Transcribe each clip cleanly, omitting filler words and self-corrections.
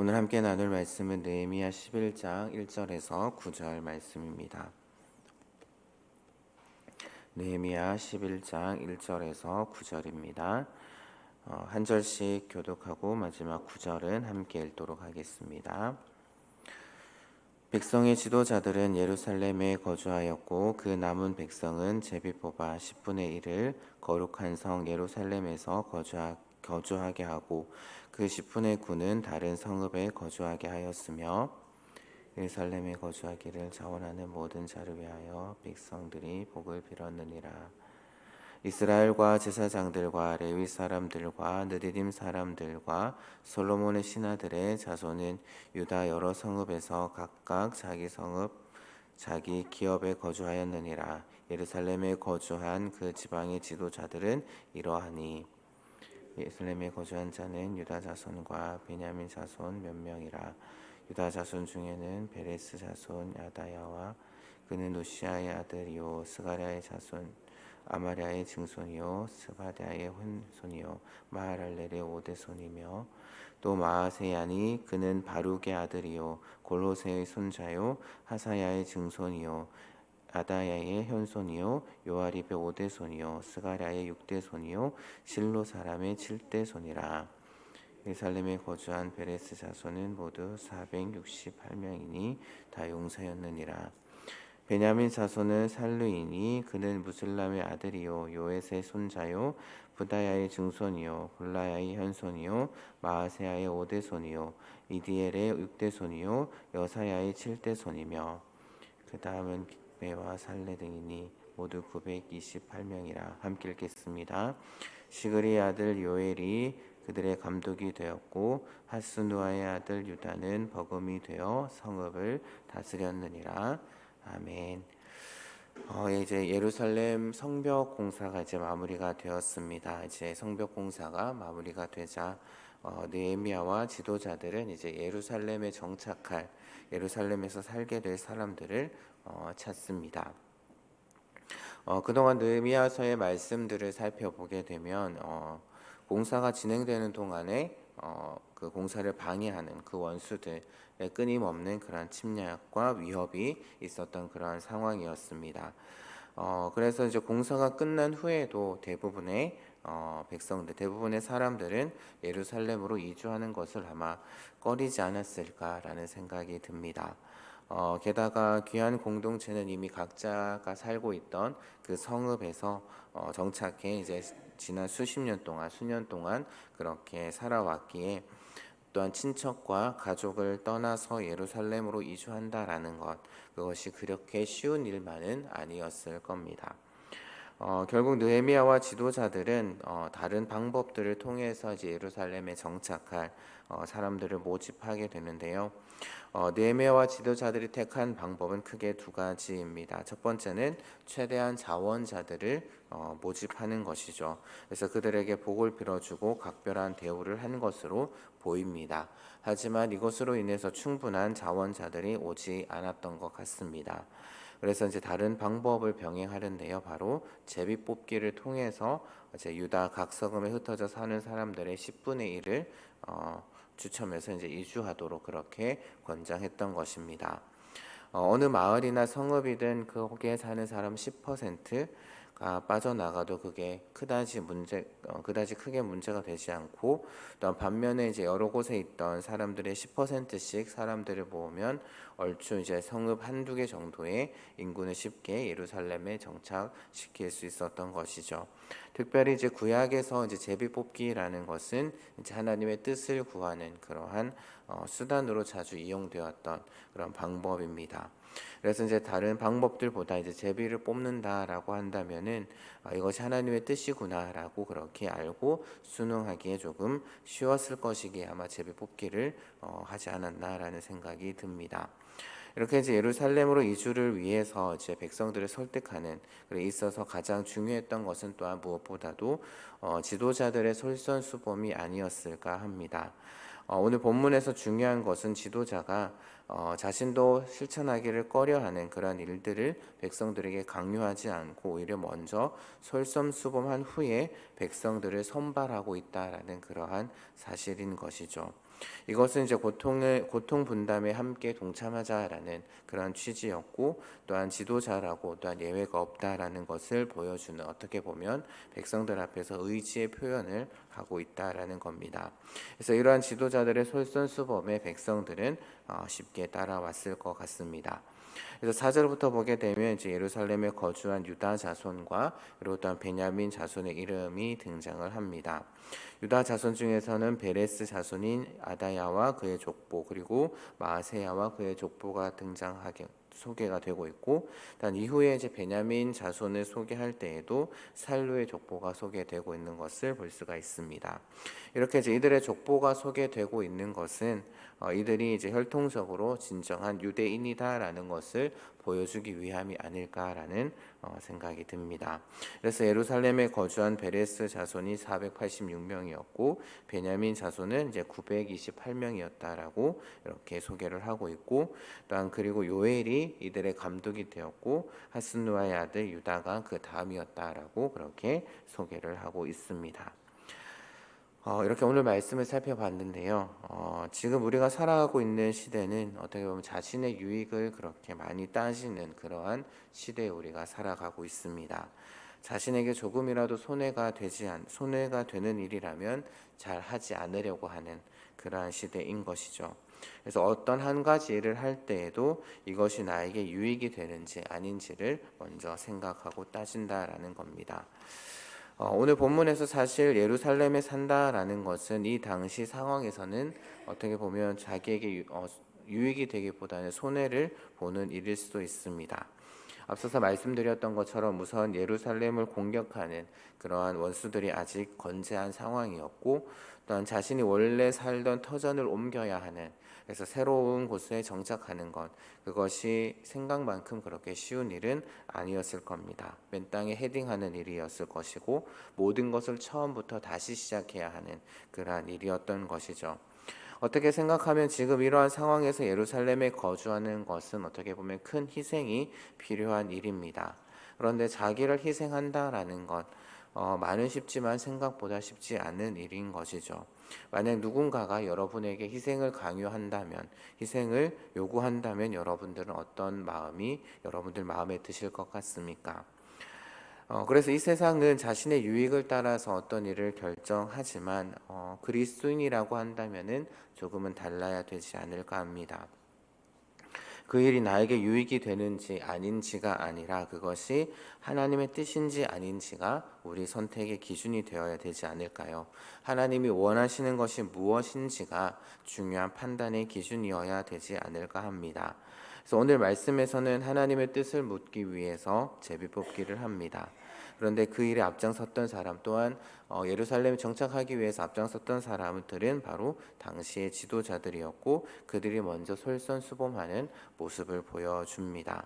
오늘 함께 나눌 말씀은 느헤미야 11장 1절에서 9절 말씀입니다. 느헤미야 11장 1절에서 9절입니다. 한 절씩 교독하고 마지막 9절은 함께 읽도록 하겠습니다. 백성의 지도자들은 예루살렘에 거주하였고 그 남은 백성은 제비 뽑아 10분의 1을 거룩한 성 예루살렘에서 거주하게 하고 그 10분의 9는 다른 성읍에 거주하게 하였으며 예루살렘에 거주하기를 자원하는 모든 자를 위하여 백성들이 복을 빌었느니라. 이스라엘과 제사장들과 레위 사람들과 느디딤 사람들과 솔로몬의 신하들의 자손은 유다 여러 성읍에서 각각 자기 성읍 자기 기업에 거주하였느니라. 예루살렘에 거주한 그 지방의 지도자들은 이러하니 예루살렘에 거주한 자는 유다 자손과 베냐민 자손 몇 명이라. 유다 자손 중에는 베레스 자손 야다야와 그는 우시아의 아들이요 스가랴의 자손 아마랴의 증손이요 스바랴의 혼손이요 마하랄렐의 오대손이며 또 마아세야니 그는 바룩의 아들이요 골호세의 손자요 하사야의 증손이요 아다야의 현손이요 요아립의 오대손이요 스가랴의 육대손이요 실로 사람의 칠대손이라. 예루살렘에 거주한 베레스 자손은 모두 468명이니 다 용사였느니라. 베냐민 자손은 살루이니 그는 무슬람의 아들이요 요엣의 손자요 부다야의 증손이요 골라야의 현손이요 마아세야의 오대손이요 이디엘의 육대손이요 여사야의 칠대손이며 그 다음은 빅메와 살레 등이니 모두 928명이라. 함께 읽겠습니다. 시그리의 아들 요엘이 그들의 감독이 되었고 하스누아의 아들 유다는 버금이 되어 성읍을 다스렸느니라. 아멘. 이제 예루살렘 성벽 공사가 이제 마무리가 되었습니다. 이제 성벽 공사가 마무리가 되자 느헤미야와 지도자들은 이제 예루살렘에 정착할 예루살렘에서 살게 될 사람들을 찾습니다. 그동안 느헤미야서의 말씀들을 살펴보게 되면 공사가 진행되는 동안에 그 공사를 방해하는 그 원수들의 끊임없는 그러한 침략과 위협이 있었던 그러한 상황이었습니다. 그래서 이제 공사가 끝난 후에도 대부분의 백성들, 대부분의 사람들은 예루살렘으로 이주하는 것을 아마 꺼리지 않았을까라는 생각이 듭니다. 게다가 귀한 공동체는 이미 각자가 살고 있던 그 성읍에서 정착해 이제 지난 수년 동안 그렇게 살아왔기에 또한 친척과 가족을 떠나서 예루살렘으로 이주한다라는 것, 그것이 그렇게 쉬운 일만은 아니었을 겁니다. 결국 느헤미야와 지도자들은 다른 방법들을 통해서 이제 예루살렘에 정착할 사람들을 모집하게 되는데요. 느헤미야와 지도자들이 택한 방법은 크게 두 가지입니다. 첫 번째는 최대한 자원자들을 모집하는 것이죠. 그래서 그들에게 복을 빌어주고 각별한 대우를 한 것으로 보입니다. 하지만 이것으로 인해서 충분한 자원자들이 오지 않았던 것 같습니다. 그래서 이제 다른 방법을 병행하는데요. 바로 제비 뽑기를 통해서 이제 유다 각 서금에 흩어져 사는 사람들의 10분의 1을 추첨해서 이제 이주하도록 그렇게 권장했던 것입니다. 어느 마을이나 성읍이든 거기에 사는 사람 10%가 빠져나가도 그게 그다지 크게 문제가 되지 않고, 또 반면에 이제 여러 곳에 있던 사람들의 10%씩 사람들을 모으면 얼추 이제 성읍 한두 개 정도의 인구는 쉽게 예루살렘에 정착시킬 수 있었던 것이죠. 특별히 이제 구약에서 이제 제비뽑기라는 것은 이제 하나님의 뜻을 구하는 그러한 수단으로 자주 이용되었던 그런 방법입니다. 그래서 이제 다른 방법들보다 이제 제비를 뽑는다라고 한다면은 이것이 하나님의 뜻이구나라고 그렇게 알고 순응하기에 조금 쉬웠을 것이기에 아마 제비 뽑기를 하지 않았나라는 생각이 듭니다. 이렇게 이제 예루살렘으로 이주를 위해서 이제 백성들을 설득하는 그래 있어서 가장 중요했던 것은 또한 무엇보다도 지도자들의 솔선수범이 아니었을까 합니다. 오늘 본문에서 중요한 것은 지도자가 자신도 실천하기를 꺼려하는 그러한 일들을 백성들에게 강요하지 않고 오히려 먼저 솔선수범한 후에 백성들을 선발하고 있다라는 그러한 사실인 것이죠. 이것은 이제 고통 분담에 함께 동참하자라는 그런 취지였고, 또한 지도자라고 또한 예외가 없다라는 것을 보여주는, 어떻게 보면 백성들 앞에서 의지의 표현을 하고 있다라는 겁니다. 그래서 이러한 지도자들의 솔선수범에 백성들은 쉽게 따라왔을 것 같습니다. 그래서 4절부터 보게 되면 이제 예루살렘에 거주한 유다 자손과 그리고 또한 베냐민 자손의 이름이 등장을 합니다. 유다 자손 중에서는 베레스 자손인 아다야와 그의 족보, 그리고 마세야와 그의 족보가 등장하게 소개가 되고 있고, 단 이후에 이제 베냐민 자손을 소개할 때에도 살루의 족보가 소개되고 있는 것을 볼 수가 있습니다. 이렇게 이제 이들의 족보가 소개되고 있는 것은 이들이 이제 혈통적으로 진정한 유대인이다라는 것을 보여주기 위함이 아닐까라는 생각이 듭니다. 그래서 예루살렘에 거주한 베레스 자손이 486명이었고 베냐민 자손은 이제 928명이었다라고 이렇게 소개를 하고 있고, 또한 그리고 요엘이 이들의 감독이 되었고 하스누아의 아들 유다가 그 다음이었다라고 그렇게 소개를 하고 있습니다. 이렇게 오늘 말씀을 살펴봤는데요. 지금 우리가 살아가고 있는 시대는 어떻게 보면 자신의 유익을 그렇게 많이 따지는 그러한 시대에 우리가 살아가고 있습니다. 자신에게 조금이라도 손해가 되는 일이라면 잘 하지 않으려고 하는 그러한 시대인 것이죠. 그래서 어떤 한 가지 일을 할 때에도 이것이 나에게 유익이 되는지 아닌지를 먼저 생각하고 따진다라는 겁니다. 오늘 본문에서 사실 예루살렘에 산다라는 것은 이 당시 상황에서는 어떻게 보면 자기에게 유익이 되기보다는 손해를 보는 일일 수도 있습니다. 앞서서 말씀드렸던 것처럼 우선 예루살렘을 공격하는 그러한 원수들이 아직 건재한 상황이었고, 또한 자신이 원래 살던 터전을 옮겨야 하는, 그래서 새로운 곳에 정착하는 것, 그것이 생각만큼 그렇게 쉬운 일은 아니었을 겁니다. 맨 땅에 헤딩하는 일이었을 것이고 모든 것을 처음부터 다시 시작해야 하는 그러한 일이었던 것이죠. 어떻게 생각하면 지금 이러한 상황에서 예루살렘에 거주하는 것은 어떻게 보면 큰 희생이 필요한 일입니다. 그런데 자기를 희생한다라는 것, 말은 쉽지만 생각보다 쉽지 않은 일인 것이죠. 만약 누군가가 여러분에게 희생을 강요한다면, 희생을 요구한다면 여러분들은 어떤 마음이 여러분들 마음에 드실 것 같습니까? 그래서 이 세상은 자신의 유익을 따라서 어떤 일을 결정하지만 그리스도인이라고 한다면은 조금은 달라야 되지 않을까 합니다. 그 일이 나에게 유익이 되는지 아닌지가 아니라 그것이 하나님의 뜻인지 아닌지가 우리 선택의 기준이 되어야 되지 않을까요? 하나님이 원하시는 것이 무엇인지가 중요한 판단의 기준이어야 되지 않을까 합니다. 그래서 오늘 말씀에서는 하나님의 뜻을 묻기 위해서 제비뽑기를 합니다. 그런데 그 일에 앞장섰던 사람 또한 예루살렘에 정착하기 위해서 앞장섰던 사람들은 바로 당시의 지도자들이었고 그들이 먼저 솔선수범하는 모습을 보여줍니다.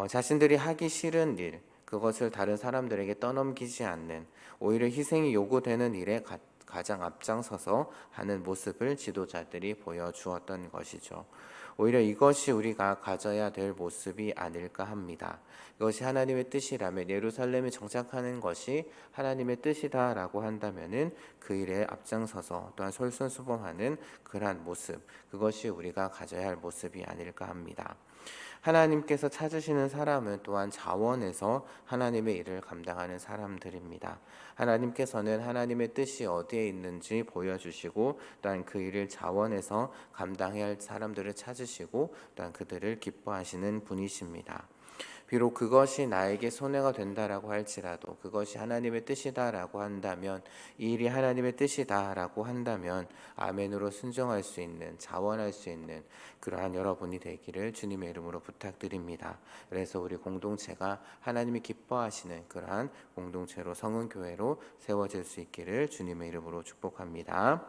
자신들이 하기 싫은 일, 그것을 다른 사람들에게 떠넘기지 않는, 오히려 희생이 요구되는 일에 가장 앞장서서 하는 모습을 지도자들이 보여주었던 것이죠. 오히려 이것이 우리가 가져야 될 모습이 아닐까 합니다. 이것이 하나님의 뜻이라면, 예루살렘에 정착하는 것이 하나님의 뜻이다라고 한다면은 그 일에 앞장서서 또한 솔선수범하는 그러한 모습, 그것이 우리가 가져야 할 모습이 아닐까 합니다. 하나님께서 찾으시는 사람은 또한 자원해서 하나님의 일을 감당하는 사람들입니다. 하나님께서는 하나님의 뜻이 어디에 있는지 보여주시고 또한 그 일을 자원해서 감당해야 할 사람들을 찾으시고 또한 그들을 기뻐하시는 분이십니다. 비록 그것이 나에게 손해가 된다라고 할지라도, 그것이 하나님의 뜻이다라고 한다면, 이 일이 하나님의 뜻이다라고 한다면 아멘으로 순종할 수 있는, 자원할 수 있는 그러한 여러분이 되기를 주님의 이름으로 부탁드립니다. 그래서 우리 공동체가 하나님이 기뻐하시는 그러한 공동체로, 성은교회로 세워질 수 있기를 주님의 이름으로 축복합니다.